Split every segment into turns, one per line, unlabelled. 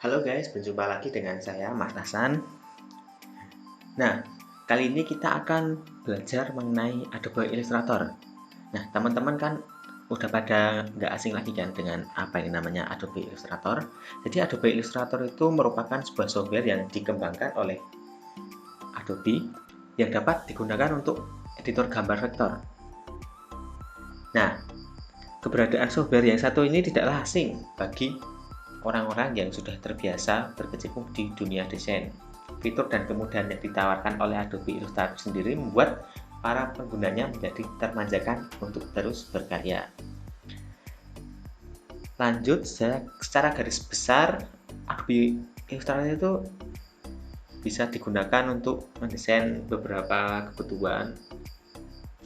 Halo guys, berjumpa lagi dengan saya Mas Hasan. Nah, kali ini kita akan belajar mengenai Adobe Illustrator. Nah, teman-teman kan udah pada nggak asing lagi kan dengan apa yang namanya Adobe Illustrator. Jadi Adobe Illustrator itu merupakan sebuah software yang dikembangkan oleh Adobe yang dapat digunakan untuk editor gambar vektor. Nah, keberadaan software yang satu ini tidaklah asing bagi orang-orang yang sudah terbiasa berkecimpung di dunia desain. Fitur dan kemudahan yang ditawarkan oleh Adobe Illustrator sendiri membuat para penggunanya menjadi termanjakan untuk terus berkarya. Lanjut, secara garis besar Adobe Illustrator itu bisa digunakan untuk mendesain beberapa kebutuhan.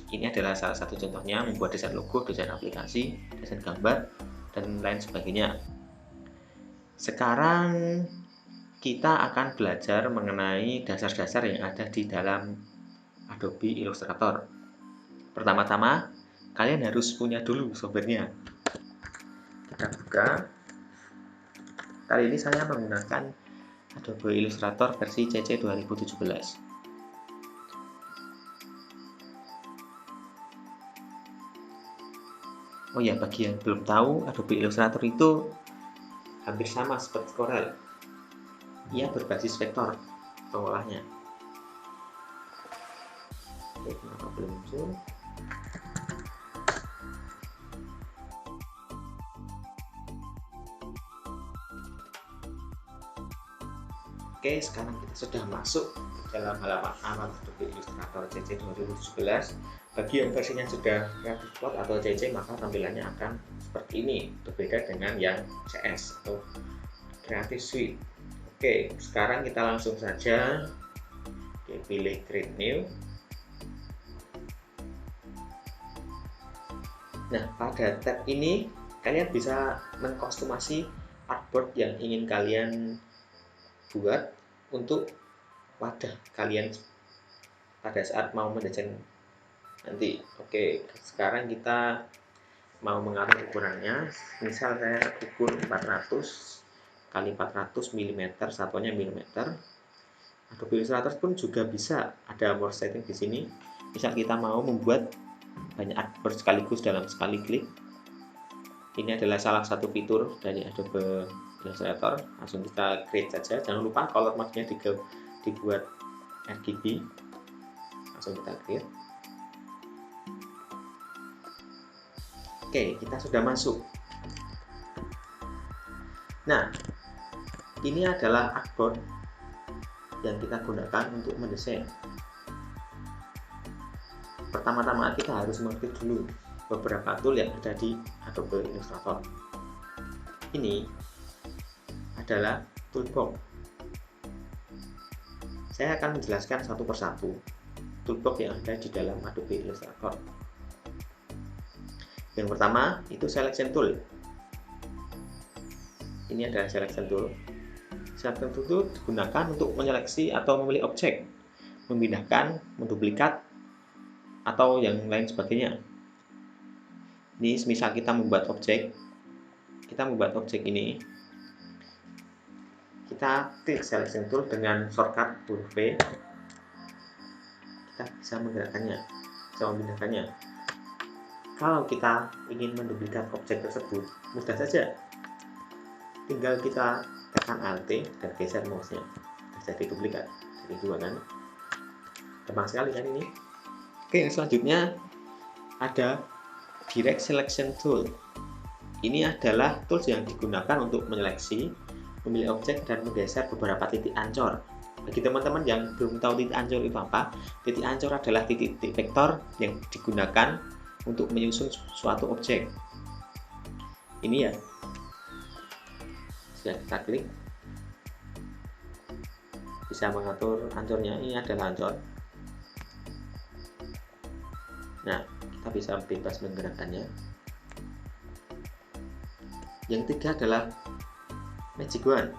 Ini adalah salah satu contohnya, membuat desain logo, desain aplikasi, desain gambar, dan lain sebagainya. Sekarang kita akan belajar mengenai dasar-dasar yang ada di dalam Adobe Illustrator. Pertama-tama, kalian harus punya dulu softwarenya. Kita buka. Kali ini saya menggunakan Adobe Illustrator versi CC 2017. Oh ya, bagi yang belum tahu, Adobe Illustrator itu hampir sama seperti Corel. Ia berbasis vektor pengolahnya. Oke, kenapa belum muncul? Oke, sekarang kita sudah masuk dalam halaman awal Adobe Illustrator CC 2017. Bagi yang versinya sudah Creative Cloud atau CC, maka tampilannya akan seperti ini, berbeda dengan yang CS atau Creative Suite. Oke, sekarang kita langsung saja pilih Create New. Nah, pada tab ini kalian bisa mengkostumasi artboard yang ingin kalian buat untuk wadah kalian pada saat mau mendesain nanti. Oke, sekarang kita mau mengatur ukurannya. Misal saya ukur 400 kali 400 mm, satuannya mm. Adobe Illustrator pun juga bisa ada more setting di sini. Misal kita mau membuat banyak artboard sekaligus dalam sekali klik. Ini adalah salah satu fitur dari Adobe Illustrator. Langsung kita create saja. Jangan lupa color mode-nya dibuat RGB. Langsung kita create. Oke, kita sudah masuk. Nah, ini adalah artboard yang kita gunakan untuk mendesain. Pertama-tama kita harus mengerti dulu beberapa tool yang ada di Adobe Illustrator. Ini adalah toolbox. Saya akan menjelaskan satu persatu toolbox yang ada di dalam Adobe Illustrator. Yang pertama itu selection tool. Ini adalah selection tool. Selection tool itu digunakan untuk menyeleksi atau memilih objek, memindahkan, menduplikat, atau yang lain sebagainya. Ini misal kita membuat objek ini, kita klik selection tool dengan shortcut huruf V, kita bisa menggerakkannya, bisa memindahkannya. Kalau kita ingin menduplikat objek tersebut, mudah saja, tinggal kita tekan Alt dan geser mouse-nya, jadi duplikat. Jadi dua kan, gampang sekali kan ini. Oke, yang selanjutnya ada Direct Selection Tool. Ini adalah tools yang digunakan untuk menyeleksi, memilih objek, dan menggeser beberapa titik ancor. Bagi teman-teman yang belum tahu titik ancor itu apa, titik ancor adalah titik-titik vektor yang digunakan untuk menyusun suatu objek. Ini ya, sudah kita klik, bisa mengatur ancornya. Ini adalah ancor. Nah, kita bisa bebas menggerakkannya. Yang ketiga adalah Magic Wand.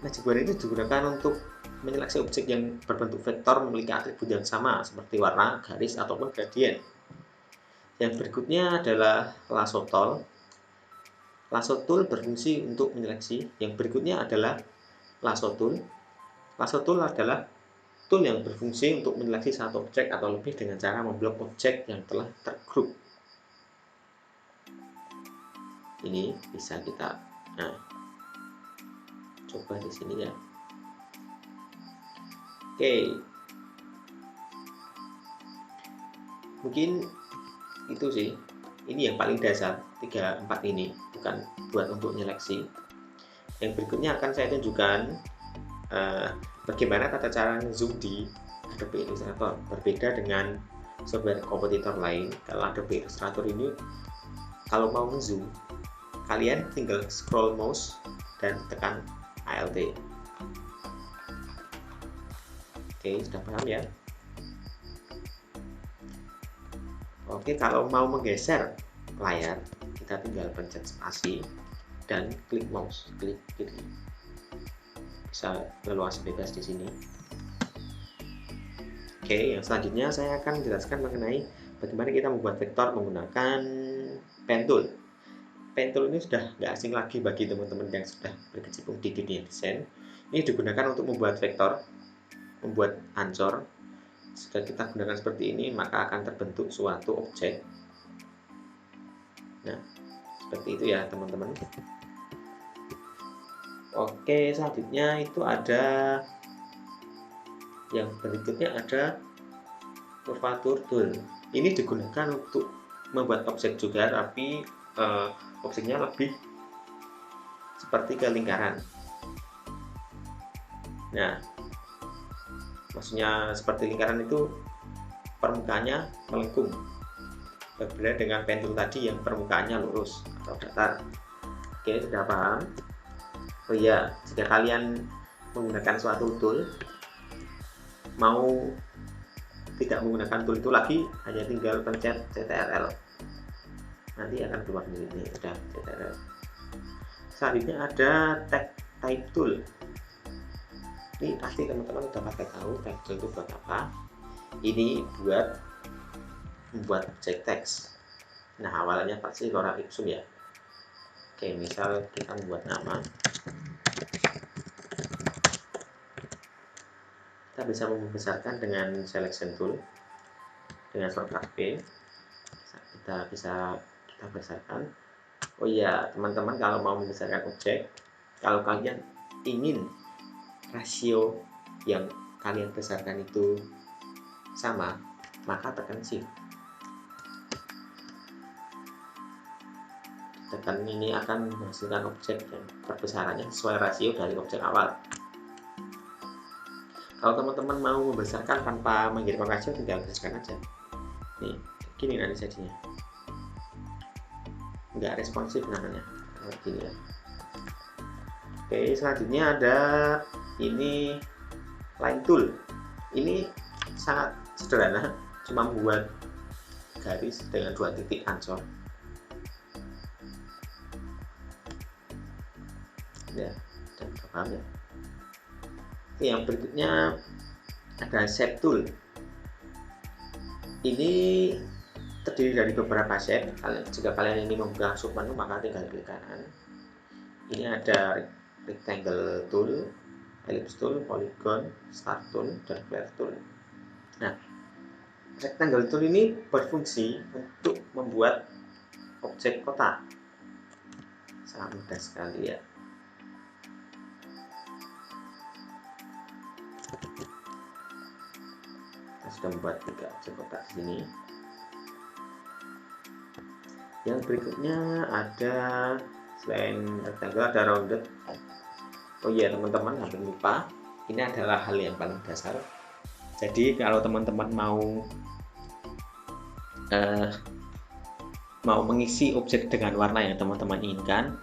Magic Wand itu digunakan untuk menyeleksi objek yang berbentuk vektor memiliki atribut yang sama seperti warna, garis, ataupun gradient. Yang berikutnya adalah Lasso Tool. Lasso Tool berfungsi untuk menyeleksi. Yang berikutnya adalah lasso tool. Lasso tool adalah tool yang berfungsi untuk menyeleksi satu objek atau lebih dengan cara memblok objek yang telah tergroup. Ini bisa kita coba di sini ya. Oke. Mungkin itu sih. Ini yang paling dasar, 3-4 ini, bukan buat untuk nyeleksi. Yang berikutnya akan saya tunjukkan bagaimana tata cara zoom di Adobe Illustrator. Berbeda dengan software kompetitor lain. Kalau Adobe Illustrator ini, kalau mau zoom, kalian tinggal scroll mouse dan tekan Alt. Oke, sudah paham ya? Oke, kalau mau menggeser layar, kita tinggal pencet spasi dan klik mouse, klik kiri. Bisa leluasa bebas di sini. Oke, yang selanjutnya saya akan menjelaskan mengenai bagaimana kita membuat vektor menggunakan pen tool. Pen tool ini sudah nggak asing lagi bagi teman-teman yang sudah berkecimpung di dunia desain. Ini digunakan untuk membuat vektor, membuat ancor. Jika kita gunakan seperti ini, maka akan terbentuk suatu objek. Nah, seperti itu ya teman-teman. Oke, selanjutnya itu ada yang berikutnya, ada curvature tool. Ini digunakan untuk membuat objek juga, tapi objeknya lebih seperti ke lingkaran. Nah, maksudnya seperti lingkaran itu permukaannya melengkung, berbeda dengan pen tool tadi yang permukaannya lurus atau datar. Oke, sudah paham? Oh iya, jika kalian menggunakan suatu tool, mau tidak menggunakan tool itu lagi, hanya tinggal pencet CTRL, nanti akan keluar ini. Sudah CTRL. Selanjutnya ada type tool. Ini pasti teman-teman sudah pasti tahu type tool itu buat apa. Ini buat membuat objek teks. Nah, awalnya pasti lorem ipsum ya. Oke, misal kita membuat nama, kita bisa membesarkan dengan selection tool dengan shortcut P. Kita besarkan. Oh iya, teman-teman, kalau mau membesarkan objek, kalau kalian ingin rasio yang kalian besarkan itu sama, maka tekan shift. Tekan ini akan menghasilkan objek yang perbesarannya sesuai rasio dari objek awal. Kalau teman-teman mau membesarkan tanpa mengirimkan rasio, tinggal besarkan aja. Nih, gini nanti jadinya. Nggak responsif namanya, gini ya. Oke, selanjutnya ada ini line tool. Ini sangat sederhana, cuma membuat garis dengan 2 titik ancor. Ya, dan paham ya. Oke, yang berikutnya ada shape tool. Ini terdiri dari beberapa shape. Jika kalian ini membuka submenu, maka tinggal klik kanan. Ini ada rectangle tool, ellipse tool, polygon, star tool, dan flare tool. Nah, rectangle tool ini berfungsi untuk membuat objek kotak. Sangat mudah sekali ya. Kita sudah membuat 3 objek kotak di sini. Yang berikutnya ada, selain rectangle, ada rounded. Oh iya teman-teman, hampir lupa, ini adalah hal yang paling dasar. Jadi kalau teman-teman mau mengisi objek dengan warna yang teman-teman inginkan,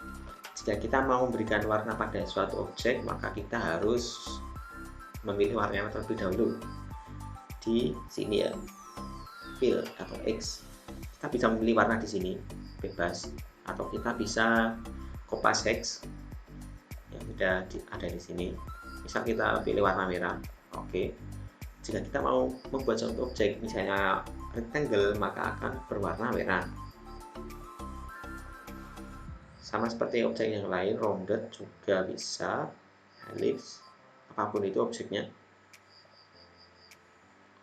jika kita mau memberikan warna pada suatu objek, maka kita harus memilih warnanya terlebih dahulu. Di sini ya, fill atau X. Kita bisa memilih warna di sini bebas, atau kita bisa copy text yang sudah ada di sini. Misal kita pilih warna merah. Oke. Jika kita mau membuat suatu objek, misalnya rectangle, maka akan berwarna merah. Sama seperti objek yang lain, rounded juga bisa. helix, apapun itu objeknya.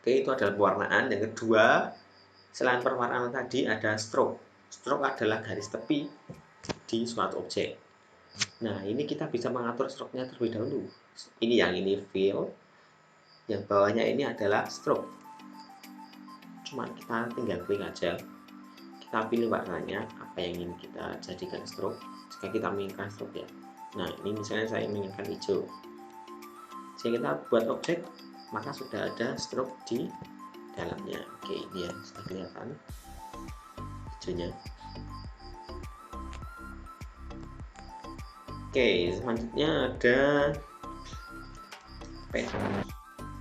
Oke, itu adalah pewarnaan. Yang kedua, selain pewarnaan tadi ada stroke. Stroke adalah garis tepi di suatu objek. Nah, ini kita bisa mengatur stroke-nya terlebih dahulu. Ini fill, yang bawahnya ini adalah stroke. Cuma kita tinggal klik aja. Kita pilih warnanya, apa yang ingin kita jadikan stroke. Jika kita menginginkan stroke ya. Nah, ini misalnya saya menginginkan hijau. Jika kita buat objek, maka sudah ada stroke di dalamnya. Oke, ini ya, sudah kelihatan hijaunya. Oke, selanjutnya ada pen.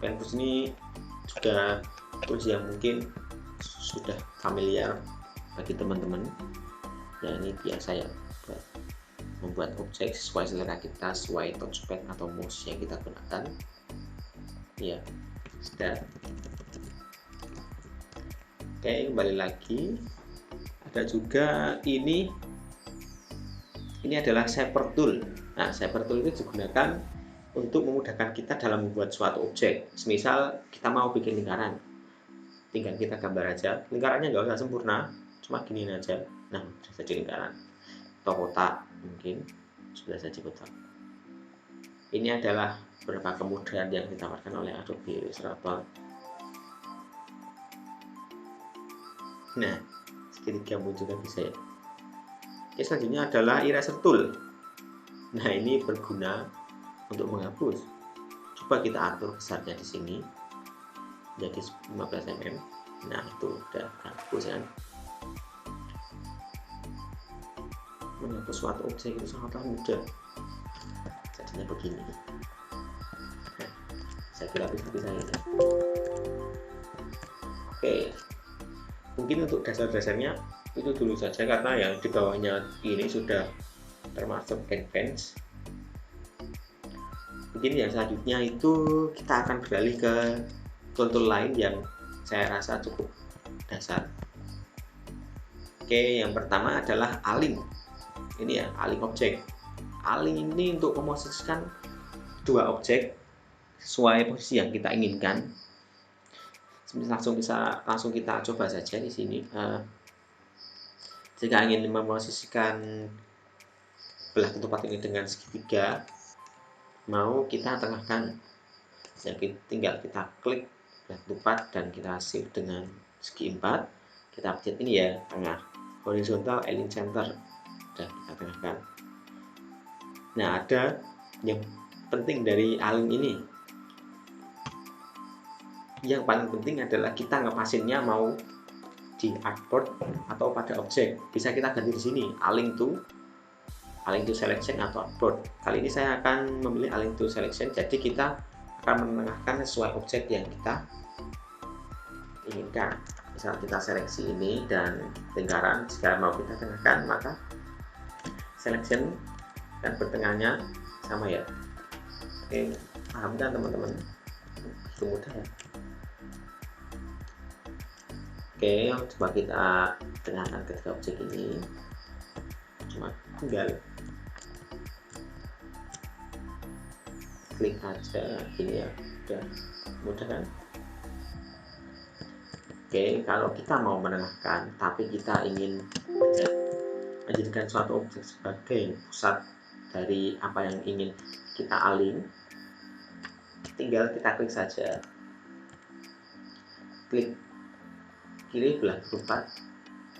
Pen tools ini juga tools yang mungkin sudah familiar bagi teman-teman. Ya, ini biasa ya, buat membuat objek sesuai selera kita, sesuai touchpad atau mouse yang kita gunakan. Ya, sudah. Oke, kembali lagi. Ada juga ini adalah shaper tool. Nah, shaper tool itu digunakan untuk memudahkan kita dalam membuat suatu objek. Semisal kita mau bikin lingkaran, tinggal kita gambar aja. Lingkarannya nggak usah sempurna, cuma gini aja. Nah, sudah jadi lingkaran. Atau kotak, mungkin sudah jadi kotak. Ini adalah beberapa kemudahan yang ditawarkan oleh Adobe Illustrator. Nah, segitiga pun juga bisa ya. Oke, selanjutnya adalah eraser tool. Nah, ini berguna untuk menghapus. Coba kita atur besarnya di sini jadi 15 mm. Nah, itu udah hapus kan. Menghapus suatu objek itu sangatlah mudah. Jadinya begini. Nah, saya kira bisa ini. Oke, mungkin untuk dasar-dasarnya itu dulu saja, karena yang di bawahnya ini sudah termasuk advance. Mungkin yang selanjutnya itu kita akan beralih ke tool lain yang saya rasa cukup dasar. Oke, yang pertama adalah align. Ini ya, align objek. Align ini untuk memosisikan dua objek sesuai posisi yang kita inginkan. Langsung kita coba saja di sini. Jika ingin memosisikan belah ketupat ini dengan segitiga, mau kita tengahkan, jadi tinggal kita klik belah ketupat dan kita shift dengan segi 4, kita pencet ini ya, tengah, horizontal align center, dan kita tengahkan. Nah, ada yang penting dari align ini. Yang paling penting adalah kita ngepasinnya mau di artboard atau pada objek. Bisa kita ganti di sini, align to selection atau artboard. Kali ini saya akan memilih align to selection, jadi kita akan menengahkan sesuai objek yang kita inginkan. Misal kita seleksi ini dan lingkaran, jika mau kita tengahkan, maka selection dan bertengahnya sama ya. Oke, paham kan teman-teman? Itu mudah ya. Oke, coba kita tengahkan ketiga objek ini. Cuma tinggal klik aja gini ya, udah mudah kan. Oke, kalau kita mau menengahkan tapi kita ingin menjadikan suatu objek sebagai pusat dari apa yang ingin kita align, tinggal kita klik saja, klik kiri belah ketupat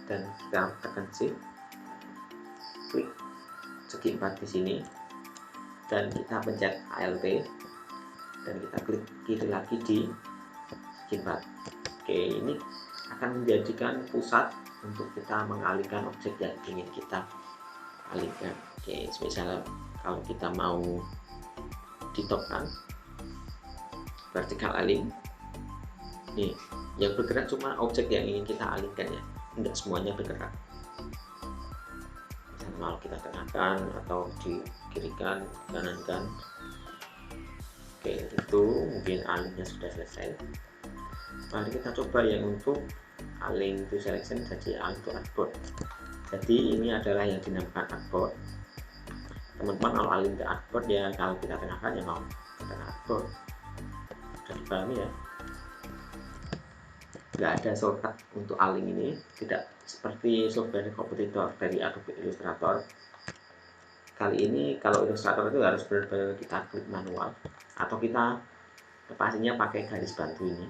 dan kita tekan shift, klik segi 4 di sini dan kita pencet Alt dan kita klik kiri lagi di segi 4. Oke, ini akan menjadikan pusat untuk kita mengalihkan objek yang ingin kita alihkan. Oke, misalnya kalau kita mau di top kan, vertical align, nih yang bergerak cuma objek yang ingin kita alihkan ya, tidak semuanya bergerak. Misalnya mau kita tengahkan atau di kirikan, kanankan. Oke, itu mungkin alignnya sudah selesai. Mari kita coba yang untuk align to selection jadi align to artboard. Jadi ini adalah yang dinamakan artboard. teman-teman mau align ke artboard ya, kalau kita tengahkan ya mau ke artboard. Sudah dipahami ya? Nggak ada shortcut untuk align ini, tidak seperti software kompetitor dari Adobe Illustrator. Kali ini kalau Illustrator itu harus benar-benar kita klik manual, atau kita pastinya pakai garis bantu ini.